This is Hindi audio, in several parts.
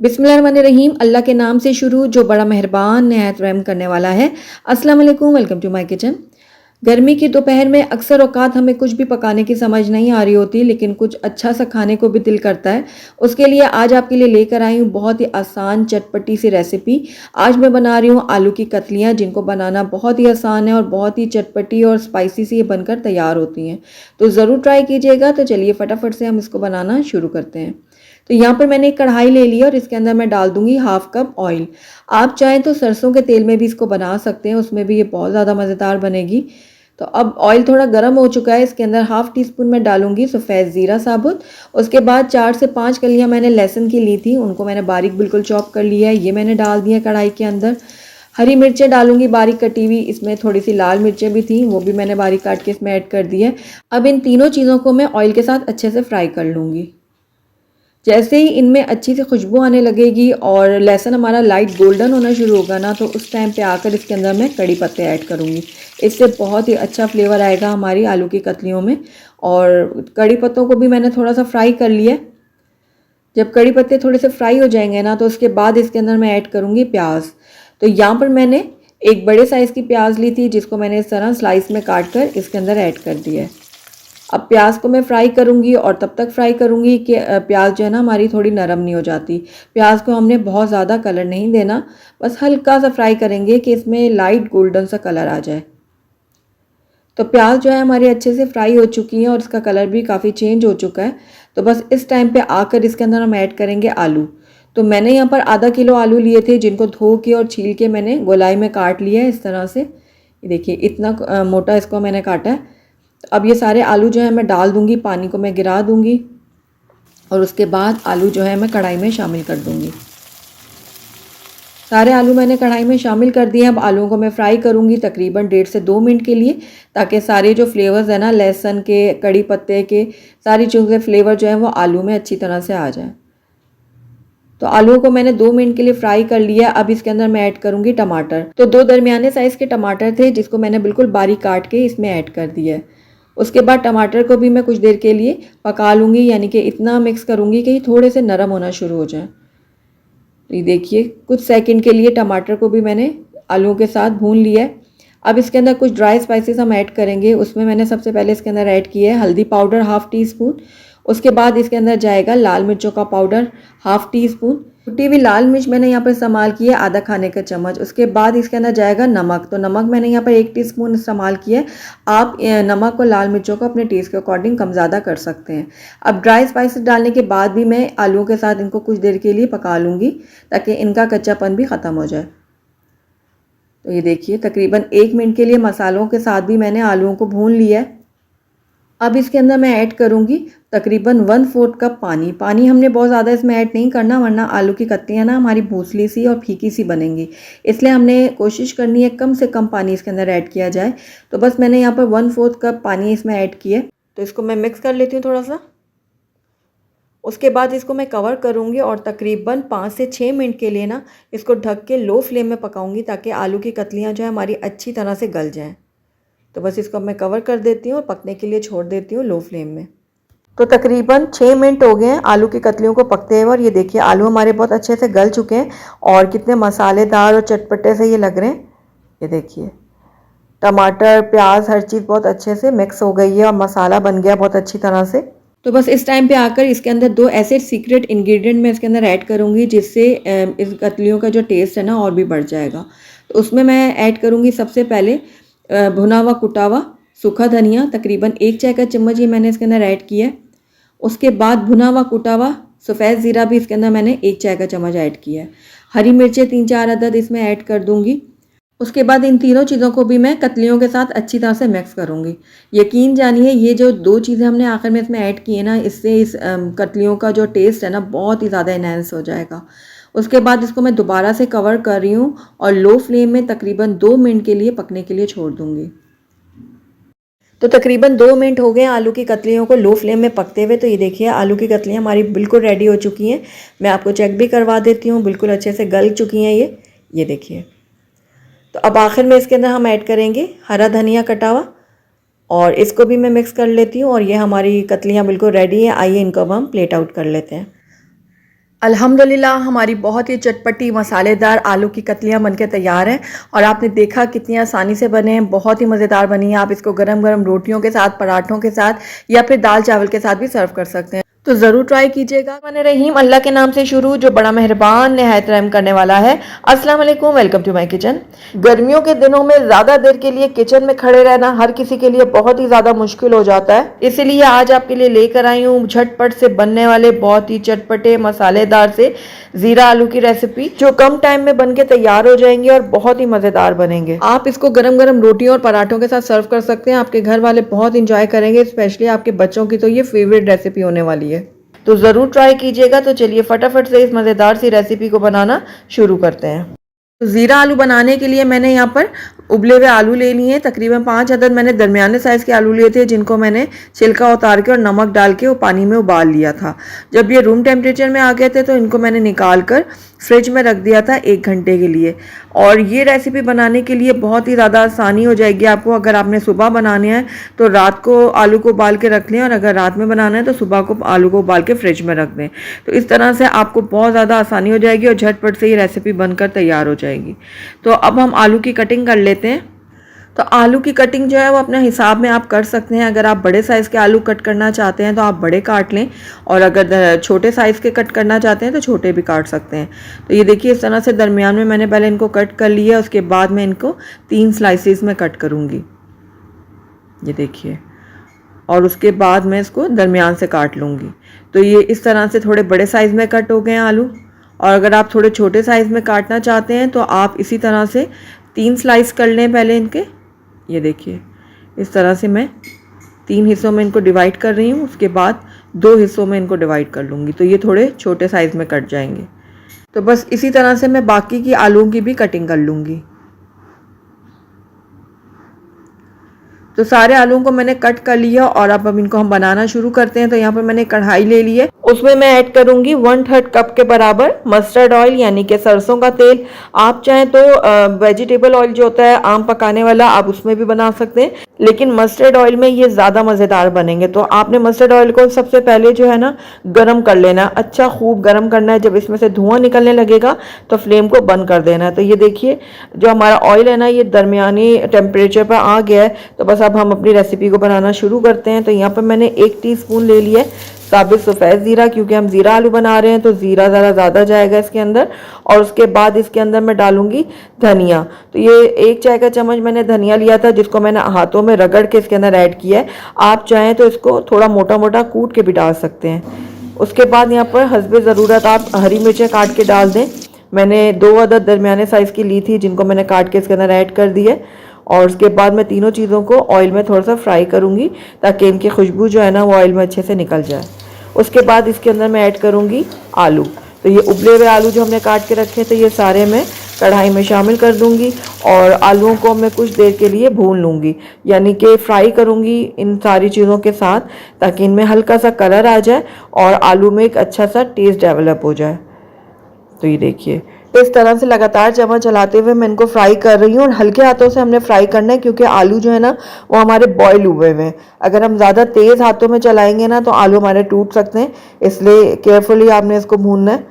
बिस्मिल्लाहिर्रहमानिर्रहीम। अल्लाह के नाम से शुरू जो बड़ा मेहरबान नहायत रहम करने वाला है। अस्सलाम वालेकुम, वेलकम टू माय किचन। गर्मी की दोपहर में अक्सर औकात हमें कुछ भी पकाने की समझ नहीं आ रही होती, लेकिन कुछ अच्छा सा खाने को भी दिल करता है। उसके लिए आज आपके लिए लेकर आई हूँ बहुत ही आसान चटपटी सी रेसिपी। आज मैं बना रही हूँ आलू की कतलियाँ, जिनको बनाना बहुत ही आसान है और बहुत ही चटपटी और स्पाइसी सी ये बनकर तैयार होती हैं। तो ज़रूर ट्राई कीजिएगा। तो चलिए फटाफट से हम इसको बनाना शुरू करते हैं। तो यहाँ पर मैंने एक कढ़ाई ले ली और इसके अंदर मैं डाल दूंगी हाफ कप ऑयल। आप चाहें तो सरसों के तेल में भी इसको बना सकते हैं, उसमें भी ये बहुत ज़्यादा मज़ेदार बनेगी। तो अब ऑयल थोड़ा गर्म हो चुका है, इसके अंदर हाफ टी स्पून मैं डालूंगी सफ़ेद ज़ीरा साबुत। उसके बाद 4 से 5 कलियाँ मैंने लहसुन की ली थी, उनको मैंने बारीक बिल्कुल चॉप कर लिया है, ये मैंने डाल दिया कढ़ाई के अंदर। हरी मिर्चें डालूंगी बारीक कटी हुई, इसमें थोड़ी सी लाल मिर्चें भी थी, वो भी मैंने बारीक काट के इसमें ऐड कर दी है। अब इन तीनों चीज़ों को मैं ऑयल के साथ अच्छे से फ्राई कर लूँगी। जैसे ही इनमें अच्छी सी खुशबू आने लगेगी और लहसुन हमारा लाइट गोल्डन होना शुरू होगा ना, तो उस टाइम पे आकर इसके अंदर मैं कड़ी पत्ते ऐड करूँगी। इससे बहुत ही अच्छा फ्लेवर आएगा हमारी आलू की कतलियों में। और कड़ी पत्तों को भी मैंने थोड़ा सा फ्राई कर लिया। जब कड़ी पत्ते थोड़े से फ्राई हो जाएंगे ना, तो उसके बाद इसके अंदर मैं ऐड करूँगी प्याज। तो यहाँ पर मैंने एक बड़े साइज़ की प्याज ली थी, जिसको मैंने इस तरह स्लाइस में काट कर इसके अंदर ऐड कर दिया है। अब प्याज को मैं फ्राई करूंगी और तब तक फ्राई करूंगी कि प्याज जो है ना हमारी थोड़ी नरम नहीं हो जाती। प्याज को हमने बहुत ज़्यादा कलर नहीं देना, बस हल्का सा फ्राई करेंगे कि इसमें लाइट गोल्डन सा कलर आ जाए। तो प्याज जो है हमारी अच्छे से फ्राई हो चुकी है और इसका कलर भी काफ़ी चेंज हो चुका है। तो बस इस टाइम पे आकर इसके अंदर हम ऐड करेंगे आलू। तो मैंने यहाँ पर आधा किलो आलू लिए थे, जिनको धो के और छील के मैंने गोलाई में काट लिया है इस तरह से। ये देखिए इतना मोटा इसको मैंने काटा है। अब ये सारे आलू जो है मैं डाल दूंगी, पानी को मैं गिरा दूंगी और उसके बाद आलू जो है मैं कढ़ाई में शामिल कर दूंगी। सारे आलू मैंने कढ़ाई में शामिल कर दिए। अब आलूओं को मैं फ्राई करूंगी तकरीबन 1.5 से 2 मिनट के लिए, ताकि सारे जो फ्लेवर्स है ना लहसुन के, कड़ी पत्ते के, सारी चीज़ें फ्लेवर जो है वो आलू में अच्छी तरह से आ जाए। तो आलूओं को मैंने 2 मिनट के लिए फ्राई कर लिया। अब इसके अंदर मैं ऐड करूंगी टमाटर। तो 2 दरमियाने साइज़ के टमाटर थे, जिसको मैंने बिल्कुल बारीक काट के इसमें ऐड कर दिया है। उसके बाद टमाटर को भी मैं कुछ देर के लिए पका लूँगी, यानी कि इतना मिक्स करूँगी कि थोड़े से नरम होना शुरू हो जाए। तो ये देखिए कुछ सेकंड के लिए टमाटर को भी मैंने आलूओं के साथ भून लिया है। अब इसके अंदर कुछ ड्राई स्पाइसेस हम ऐड करेंगे। उसमें मैंने सबसे पहले इसके अंदर ऐड किया है हल्दी पाउडर हाफ टी स्पून। उसके बाद इसके अंदर जाएगा लाल मिर्चों का पाउडर हाफ टी स्पून। कुटी हुई लाल मिर्च मैंने यहाँ पर इस्तेमाल की है आधा खाने का चम्मच। उसके बाद इसके अंदर जाएगा नमक। तो नमक मैंने यहाँ पर 1 टीस्पून इस्तेमाल किया है। आप नमक और लाल मिर्चों को अपने टेस्ट के अकॉर्डिंग कम ज़्यादा कर सकते हैं। अब ड्राई स्पाइसेस डालने के बाद भी मैं आलूओं के साथ इनको कुछ देर के लिए पका लूँगी, ताकि इनका कच्चापन भी ख़त्म हो जाए। तो ये देखिए तकरीबन 1 मिनट के लिए मसालों के साथ भी मैंने आलूओं को भून लिया है। अब इसके अंदर मैं ऐड करूँगी तकरीबन 1/4 कप पानी। पानी हमने बहुत ज़्यादा इसमें ऐड नहीं करना, वरना आलू की कत्तियाँ ना हमारी भूसली सी और फीकी सी बनेंगी। इसलिए हमने कोशिश करनी है कम से कम पानी इसके अंदर ऐड किया जाए। तो बस मैंने यहाँ पर 1/4 कप पानी इसमें ऐड किया। तो इसको मैं मिक्स कर लेती हूँ थोड़ा सा। उसके बाद इसको मैं कवर करूँगी और तकरीबन 5 से 6 मिनट के लिए ना इसको ढक के लो फ्लेम में पकाऊँगी, ताकि आलू की कतलियाँ जो है हमारी अच्छी तरह से गल जाएँ। तो बस इसको मैं कवर कर देती हूँ और पकने के लिए छोड़ देती हूँ लो फ्लेम में। तो तकरीबन 6 मिनट हो गए हैं आलू की कतलियों को पकते हुए और ये देखिए आलू हमारे बहुत अच्छे से गल चुके हैं और कितने मसालेदार और चटपटे से ये लग रहे हैं। ये देखिए टमाटर प्याज हर चीज़ बहुत अच्छे से मिक्स हो गई है और मसाला बन गया बहुत अच्छी तरह से। तो बस इस टाइम पे आकर इसके अंदर 2 ऐसे सीक्रेट इंग्रेडिएंट मैं इसके अंदर ऐड करूँगी, जिससे इस कतलियों का जो टेस्ट है ना और भी बढ़ जाएगा। तो उसमें मैं ऐड करूँगी सबसे पहले भुना हुआ कुटा हुआ सूखा धनिया, तकरीबन 1 चाय का चम्मच ये मैंने इसके अंदर ऐड किया है। उसके बाद भुना हुआ कुटा हुआ सफ़ेद ज़ीरा भी इसके अंदर मैंने 1 चाय का चम्मच ऐड किया है। हरी मिर्चें 3-4 अदद इसमें ऐड कर दूंगी। उसके बाद इन तीनों चीज़ों को भी मैं कतलियों के साथ अच्छी तरह से मिक्स करूंगी। यकीन जानिए ये जो 2 चीज़ें हमने आखिर में इसमें ऐड की है ना, इससे इस कतलियों का जो टेस्ट है ना बहुत ही ज़्यादा इनहेंस हो जाएगा। उसके बाद इसको मैं दोबारा से कवर कर रही हूँ और लो फ्लेम में तकरीबन 2 मिनट के लिए पकने के लिए छोड़ दूंगी। तो तकरीबन 2 मिनट हो गए आलू की कतलियों को लो फ्लेम में पकते हुए। तो ये देखिए आलू की कतलियाँ हमारी बिल्कुल रेडी हो चुकी हैं। मैं आपको चेक भी करवा देती हूँ, बिल्कुल अच्छे से गल चुकी हैं ये देखिए। तो अब आखिर में इसके अंदर हम ऐड करेंगे हरा धनिया कटा हुआ और इसको भी मैं मिक्स कर लेती हूँ और ये हमारी कतलियाँ बिल्कुल रेडी हैं। आइए इनको अब हम प्लेट आउट कर लेते हैं। अल्हम्दुलिल्लाह हमारी बहुत ही चटपटी मसालेदार आलू की कतलियाँ बनके तैयार हैं और आपने देखा कितनी आसानी से बने हैं, बहुत ही मज़ेदार बनी है। आप इसको गरम गरम रोटियों के साथ, पराठों के साथ या फिर दाल चावल के साथ भी सर्व कर सकते हैं। तो ज़रूर ट्राई कीजिएगा। रहमान रहीम, अल्लाह के नाम से शुरू जो बड़ा मेहरबान निहायत रहम करने वाला है। अस्सलाम वालेकुम, वेलकम टू माय किचन। गर्मियों के दिनों में ज़्यादा देर के लिए किचन में खड़े रहना हर किसी के लिए बहुत ही ज़्यादा मुश्किल हो जाता है, इसीलिए आज आपके लिए लेकर आई हूँ झटपट से बनने वाले बहुत ही चटपटे मसालेदार से ज़ीरा आलू की रेसिपी, जो कम टाइम में बनके तैयार हो जाएंगे और बहुत ही मज़ेदार बनेंगे। आप इसको गरम गरम रोटियों और पराठों के साथ सर्व कर सकते हैं। आपके घर वाले बहुत इंजॉय करेंगे, स्पेशली आपके बच्चों की तो ये फेवरेट रेसिपी होने वाली है। तो ज़रूर ट्राई कीजिएगा। तो चलिए फटाफट से इस मज़ेदार सी रेसिपी को बनाना शुरू करते हैं। तो ज़ीरा आलू बनाने के लिए मैंने यहाँ पर उबले हुए आलू ले लिए हैं। तकरीबन 5 अदद मैंने दरमियाने साइज़ के आलू लिए थे, जिनको मैंने छिलका उतार के और नमक डाल के वो पानी में उबाल लिया था। जब ये रूम टेम्परेचर में आ गए थे तो इनको मैंने निकाल कर फ्रिज में रख दिया था 1 घंटे के लिए। और ये रेसिपी बनाने के लिए बहुत ही ज़्यादा आसानी हो जाएगी आपको। अगर आपने सुबह बनाने हैं तो रात को आलू को उबाल के रख लें, और अगर रात में बनाना है तो सुबह को आलू को उबाल के फ्रिज में रख दें। तो इस तरह से आपको बहुत ज़्यादा आसानी हो जाएगी और झटपट से ये रेसिपी बनकर तैयार हो जाएगी। तो अब हम आलू की कटिंग कर लेते हैं। तो आलू की कटिंग जो है वो अपने हिसाब में आप कर सकते हैं। अगर आप बड़े साइज़ के आलू कट करना चाहते हैं तो आप बड़े काट लें, और अगर छोटे साइज़ के कट करना चाहते हैं तो छोटे भी काट सकते हैं। तो ये देखिए इस तरह से दरमियान में मैंने पहले इनको कट कर लिया, उसके बाद मैं इनको 3 स्लाइसेस में कट करूँगी, ये देखिए, और उसके बाद मैं इसको दरमियान से काट लूँगी। तो ये इस तरह से थोड़े बड़े साइज़ में कट हो गए हैं आलू। और अगर आप थोड़े छोटे साइज़ में काटना चाहते हैं तो आप इसी तरह से 3 स्लाइस कर लें पहले इनके। ये देखिए इस तरह से मैं 3 हिस्सों में इनको डिवाइड कर रही हूँ, उसके बाद 2 हिस्सों में इनको डिवाइड कर लूँगी, तो ये थोड़े छोटे साइज़ में कट जाएंगे। तो बस इसी तरह से मैं बाकी की आलूओं की भी कटिंग कर लूँगी। तो सारे आलूओं को मैंने कट कर लिया और अब इनको हम बनाना शुरू करते हैं। तो यहाँ पर मैंने कढ़ाई ले ली है, उसमें मैं ऐड करूँगी 1/3 कप के बराबर मस्टर्ड ऑयल, यानी कि सरसों का तेल। आप चाहें तो वेजिटेबल ऑयल जो होता है आम पकाने वाला, आप उसमें भी बना सकते हैं, लेकिन मस्टर्ड ऑयल में ये ज़्यादा मज़ेदार बनेंगे। तो आपने मस्टर्ड ऑयल को सबसे पहले जो है ना गर्म कर लेना, अच्छा खूब गर्म करना है। जब इसमें से धुआं निकलने लगेगा तो फ्लेम को बंद कर देना है। तो ये देखिए जो हमारा ऑयल है ना ये दरमियानी टेम्परेचर पर आ गया है। तो बस अब हम अपनी रेसिपी को बनाना शुरू करते हैं। तो यहाँ पर मैंने 1 टीस्पून ले लिया है साबित सफ़ेद ज़ीरा, क्योंकि हम ज़ीरा आलू बना रहे हैं तो ज़ीरा ज़रा ज़्यादा जाएगा इसके अंदर। और उसके बाद इसके अंदर मैं डालूंगी धनिया। तो ये 1 चाय का चम्मच मैंने धनिया लिया था, जिसको मैंने हाथों में रगड़ के इसके अंदर ऐड किया है। आप चाहें तो इसको थोड़ा मोटा मोटा कूट के भी डाल सकते हैं। उसके बाद यहाँ पर हस्बे ज़रूरत आप हरी मिर्चें काट के डाल दें। मैंने 2 अदद दरमियाने साइज़ की ली थी, जिनको मैंने काट के इसके अंदर ऐड कर दी है। और उसके बाद मैं तीनों चीज़ों को ऑयल में थोड़ा सा फ्राई करूँगी, ताकि इनकी खुशबू जो है ना वो ऑयल में अच्छे से निकल जाए। उसके बाद इसके अंदर मैं ऐड करूँगी आलू। तो ये उबले हुए आलू जो हमने काट के रखे थे ये सारे मैं कढ़ाई में शामिल कर दूँगी, और आलूओं को मैं कुछ देर के लिए भून लूँगी, यानी कि फ्राई करूँगी इन सारी चीज़ों के साथ, ताकि इनमें हल्का सा कलर आ जाए और आलू में एक अच्छा सा टेस्ट डेवलप हो जाए। तो ये देखिए इस तरह से लगातार चम्मच चलाते हुए मैं इनको फ्राई कर रही हूँ, और हल्के हाथों से हमने फ्राई करना है, क्योंकि आलू जो है ना वो हमारे बॉईल हुए हुए हैं। अगर हम ज़्यादा तेज़ हाथों में चलाएंगे ना तो आलू हमारे टूट सकते हैं, इसलिए केयरफुली आपने इसको भूनना है।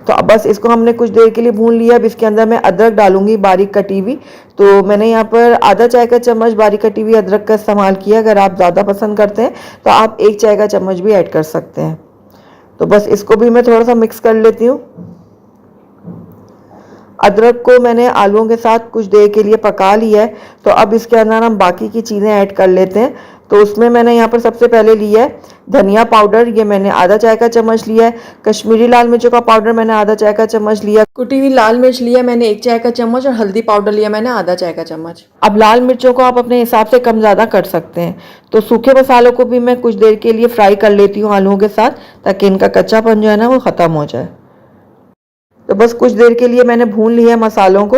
तो अब बस इसको हमने कुछ देर के लिए भून लिया। अब इसके अंदर मैं अदरक डालूंगी बारीक कटी हुई। तो मैंने यहाँ पर आधा चाय का चम्मच बारीक कटी हुई अदरक का इस्तेमाल किया। अगर आप ज़्यादा पसंद करते हैं तो आप 1 चाय का चम्मच भी ऐड कर सकते हैं। तो बस इसको भी मैं थोड़ा सा मिक्स कर लेती हूँ। अदरक को मैंने आलूओं के साथ कुछ देर के लिए पका लिया है। तो अब इसके अंदर हम बाकी की चीज़ें ऐड कर लेते हैं। तो उसमें मैंने यहाँ पर सबसे पहले लिया है धनिया पाउडर, ये मैंने आधा चाय का चम्मच लिया है। कश्मीरी लाल मिर्चों का पाउडर मैंने आधा चाय का चम्मच लिया। कुटी हुई लाल मिर्च लिया मैंने 1 चाय का चम्मच, और हल्दी पाउडर लिया मैंने आधा चाय का चम्मच। अब लाल मिर्चों को आप अपने हिसाब से कम ज़्यादा कर सकते हैं। तो सूखे मसालों को भी मैं कुछ देर के लिए फ्राई कर लेती हूँ आलूओं के साथ, ताकि इनका कच्चापन जो है ना वो ख़त्म हो जाए। तो बस कुछ देर के लिए मैंने भून लिया मसालों को।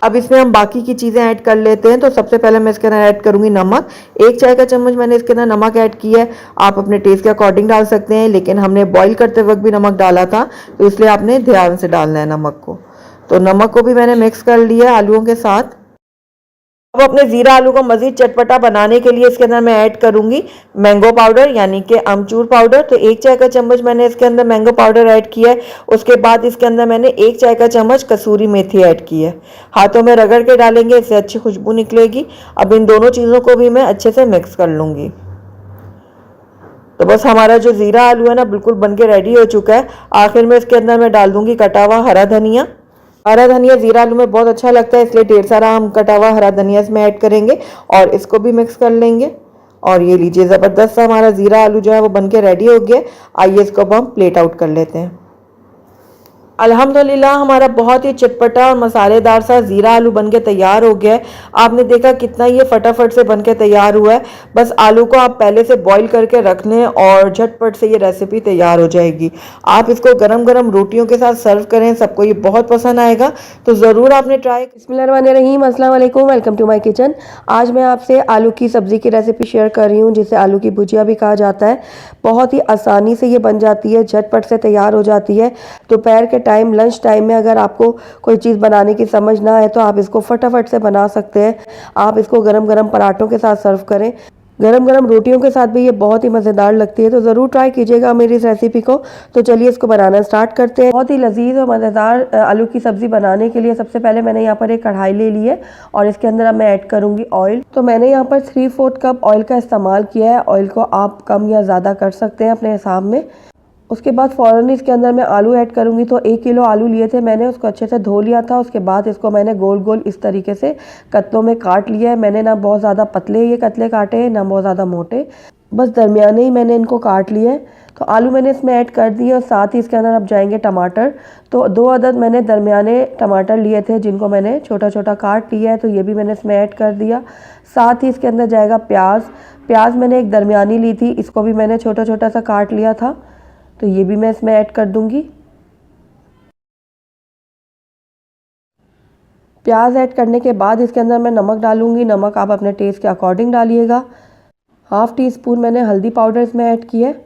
अब इसमें हम बाकी की चीज़ें ऐड कर लेते हैं। तो सबसे पहले मैं इसके अंदर ऐड करूँगी नमक। 1 चाय का चम्मच मैंने इसके अंदर नमक ऐड किया है। आप अपने टेस्ट के अकॉर्डिंग डाल सकते हैं, लेकिन हमने बॉईल करते वक्त भी नमक डाला था, तो इसलिए आपने ध्यान से डालना है नमक को। तो नमक को भी मैंने मिक्स कर लिया आलूओं के साथ। अब अपने ज़ीरा आलू को मज़ीद चटपटा बनाने के लिए इसके अंदर मैं ऐड करूँगी मैंगो पाउडर यानी कि अमचूर पाउडर। तो 1 चाय का चम्मच मैंने इसके अंदर मैंगो पाउडर ऐड किया है। उसके बाद इसके अंदर मैंने 1 चाय का चम्मच कसूरी मेथी ऐड की है। हाथों में रगड़ के डालेंगे, इससे अच्छी खुशबू निकलेगी। अब इन दोनों चीज़ों को भी मैं अच्छे से मिक्स कर लूँगी। तो बस हमारा जो ज़ीरा आलू है ना बिल्कुल बन के रेडी हो चुका है। आखिर में इसके अंदर मैं डाल दूँगी कटा हुआ हरा धनिया। हरा धनिया ज़ीरा आलू में बहुत अच्छा लगता है, इसलिए ढेर सारा हम कटा हुआ हरा धनिया इसमें ऐड करेंगे और इसको भी मिक्स कर लेंगे। और ये लीजिए, ज़बरदस्त सा हमारा ज़ीरा आलू जो है वो बन के रेडी हो गया। आइए इसको अब हम प्लेट आउट कर लेते हैं। अल्हम्दुलिल्लाह हमारा बहुत ही चटपटा और मसालेदार सा ज़ीरा आलू बन के तैयार हो गया है। आपने देखा कितना ये फटाफट से बन के तैयार हुआ है। बस आलू को आप पहले से बॉईल करके रख लें और झटपट से ये रेसिपी तैयार हो जाएगी। आप इसको गरम गरम रोटियों के साथ सर्व करें, सबको ये बहुत पसंद आएगा। तो ज़रूर आपने ट्राई। बिस्मिल्लाहिर्रहमानिर्रहीम, अस्सलाम वालेकुम, वेलकम टू माय किचन। आज मैं आपसे आलू की सब्ज़ी की रेसिपी शेयर कर रही हूँ, जिसे आलू की भुजिया भी कहा जाता है। बहुत ही आसानी से ये बन जाती है, झटपट से तैयार हो जाती है। दोपहर के टाइम, लंच टाइम में अगर आपको कोई चीज़ बनाने की समझ ना आए तो आप इसको फटाफट से बना सकते हैं। आप इसको गरम गरम पराठों के साथ सर्व करें, गरम गरम रोटियों के साथ भी ये बहुत ही मज़ेदार लगती है। तो ज़रूर ट्राई कीजिएगा मेरी इस रेसिपी को। तो चलिए इसको बनाना स्टार्ट करते हैं। बहुत ही लजीज और मज़ेदार आलू की सब्ज़ी बनाने के लिए सबसे पहले मैंने यहाँ पर एक कढ़ाई ले ली है और इसके अंदर अब मैं ऐड करूँगी ऑयल। तो मैंने यहाँ पर 3/4 कप ऑयल का इस्तेमाल किया है। ऑयल को आप कम या ज़्यादा कर सकते हैं अपने हिसाब में। उसके बाद फ़ौरन इसके अंदर मैं आलू ऐड करूँगी। तो 1 किलो आलू लिए थे मैंने, उसको अच्छे से धो लिया था। उसके बाद इसको मैंने गोल गोल इस तरीके से कतलों में काट लिया है। मैंने ना बहुत ज़्यादा पतले ये कतले काटे हैं, ना बहुत ज़्यादा मोटे, बस दरमियाने ही मैंने इनको काट लिए है। तो आलू मैंने इसमें ऐड कर दिए और साथ ही इसके अंदर अब जाएंगे टमाटर। तो 2 अदद मैंने दरमियाने टमाटर लिए थे, जिनको मैंने छोटा छोटा काट लिया है। तो ये भी मैंने इसमें ऐड कर दिया। साथ ही इसके अंदर जाएगा प्याज। प्याज मैंने एक दरमियानी ली थी, इसको भी मैंने छोटा छोटा सा काट लिया था। तो ये भी मैं इसमें ऐड कर दूंगी। प्याज ऐड करने के बाद इसके अंदर मैं नमक डालूंगी। नमक आप अपने टेस्ट के अकॉर्डिंग डालिएगा। 1/2 टीस्पून मैंने हल्दी पाउडर इसमें ऐड किया है।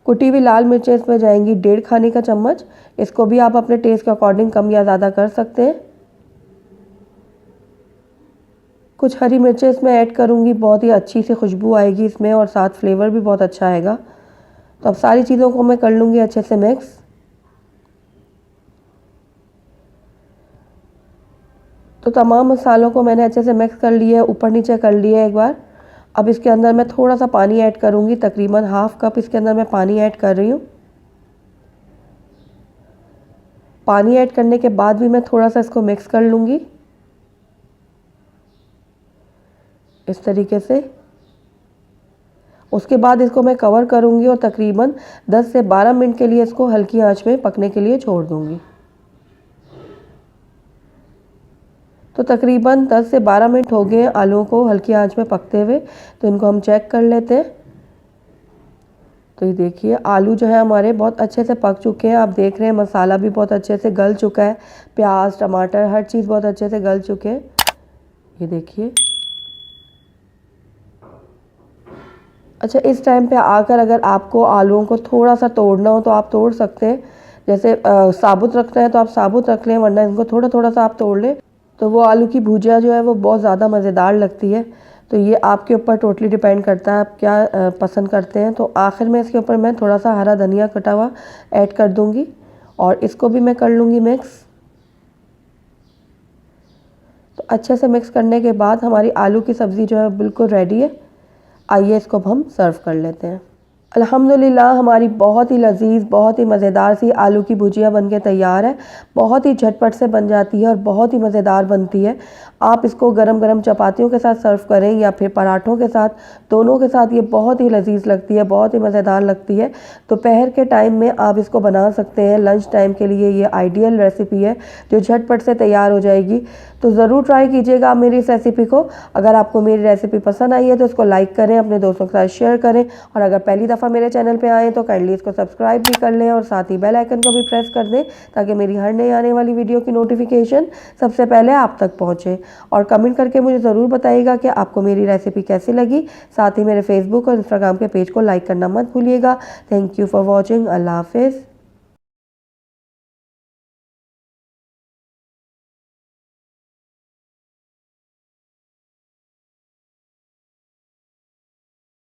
कुटी हुई लाल मिर्चें इसमें जाएंगी 1.5 खाने का चम्मच। इसको भी आप अपने टेस्ट के अकॉर्डिंग कम या ज़्यादा कर सकते हैं। कुछ हरी मिर्चें इसमें ऐड करूंगी, बहुत ही अच्छी सी खुशबू आएगी इसमें और साथ फ्लेवर भी बहुत अच्छा आएगा। तो अब सारी चीज़ों को मैं कर लूँगी अच्छे से मिक्स। तो तमाम मसालों को मैंने अच्छे से मिक्स कर लिया है, ऊपर नीचे कर लिया है एक बार। अब इसके अंदर मैं थोड़ा सा पानी ऐड करूँगी, तकरीबन 1/2 कप इसके अंदर मैं पानी ऐड कर रही हूँ। पानी ऐड करने के बाद भी मैं थोड़ा सा इसको मिक्स कर लूँगी इस तरीके से। उसके बाद इसको मैं कवर करूँगी और तकरीबन 10 से 12 मिनट के लिए इसको हल्की आंच में पकने के लिए छोड़ दूँगी। तो तकरीबन 10 से 12 मिनट हो गए आलूओं को हल्की आंच में पकते हुए। तो इनको हम चेक कर लेते हैं। तो ये देखिए आलू जो है हमारे बहुत अच्छे से पक चुके हैं। आप देख रहे हैं मसाला भी बहुत अच्छे से गल चुका है, प्याज टमाटर हर चीज़ बहुत अच्छे से गल चुके हैं। ये देखिए। अच्छा, इस टाइम पे आकर अगर आपको आलूओं को थोड़ा सा तोड़ना हो तो आप तोड़ सकते हैं। जैसे साबुत रखना है तो आप साबुत रख लें, वरना इनको थोड़ा थोड़ा सा आप तोड़ लें। तो वो आलू की भुजिया जो है वो बहुत ज़्यादा मज़ेदार लगती है। तो ये आपके ऊपर टोटली डिपेंड करता है आप क्या पसंद करते हैं। तो आखिर में इसके ऊपर मैं थोड़ा सा हरा धनिया कटा हुआ ऐड कर दूँगी और इसको भी मैं कर लूँगी मिक्स। तो अच्छे से मिक्स करने के बाद हमारी आलू की सब्ज़ी जो है बिल्कुल रेडी है। आइए इसको अब हम सर्व कर लेते हैं। अल्हम्दुलिल्लाह हमारी बहुत ही लजीज, बहुत ही मज़ेदार सी आलू की भुजिया बनके तैयार है। बहुत ही झटपट से बन जाती है और बहुत ही मज़ेदार बनती है। आप इसको गरम गरम चपातियों के साथ सर्व करें या फिर पराठों के साथ, दोनों के साथ ये बहुत ही लजीज लगती है, बहुत ही मज़ेदार लगती है। दोपहर के टाइम में आप इसको बना सकते हैं। लंच टाइम के लिए ये आइडियल रेसिपी है जो झटपट से तैयार हो जाएगी। तो ज़रूर ट्राई कीजिएगा आप मेरी इस रेसिपी को। अगर आपको मेरी रेसिपी पसंद आई है तो इसको लाइक करें, अपने दोस्तों के साथ शेयर करें और अगर पहली दफ़ा मेरे चैनल पे आएँ तो काइंडली इसको सब्सक्राइब भी कर लें और साथ ही बेल आइकन को भी प्रेस कर दें ताकि मेरी हर नई आने वाली वीडियो की नोटिफिकेशन सबसे पहले आप तक पहुँचे। और कमेंट करके मुझे ज़रूर बताइएगा कि आपको मेरी रेसिपी कैसी लगी। साथ ही मेरे फेसबुक और इंस्टाग्राम के पेज को लाइक करना मत भूलिएगा। Thank you for watching. अल्लाह हाफिज़।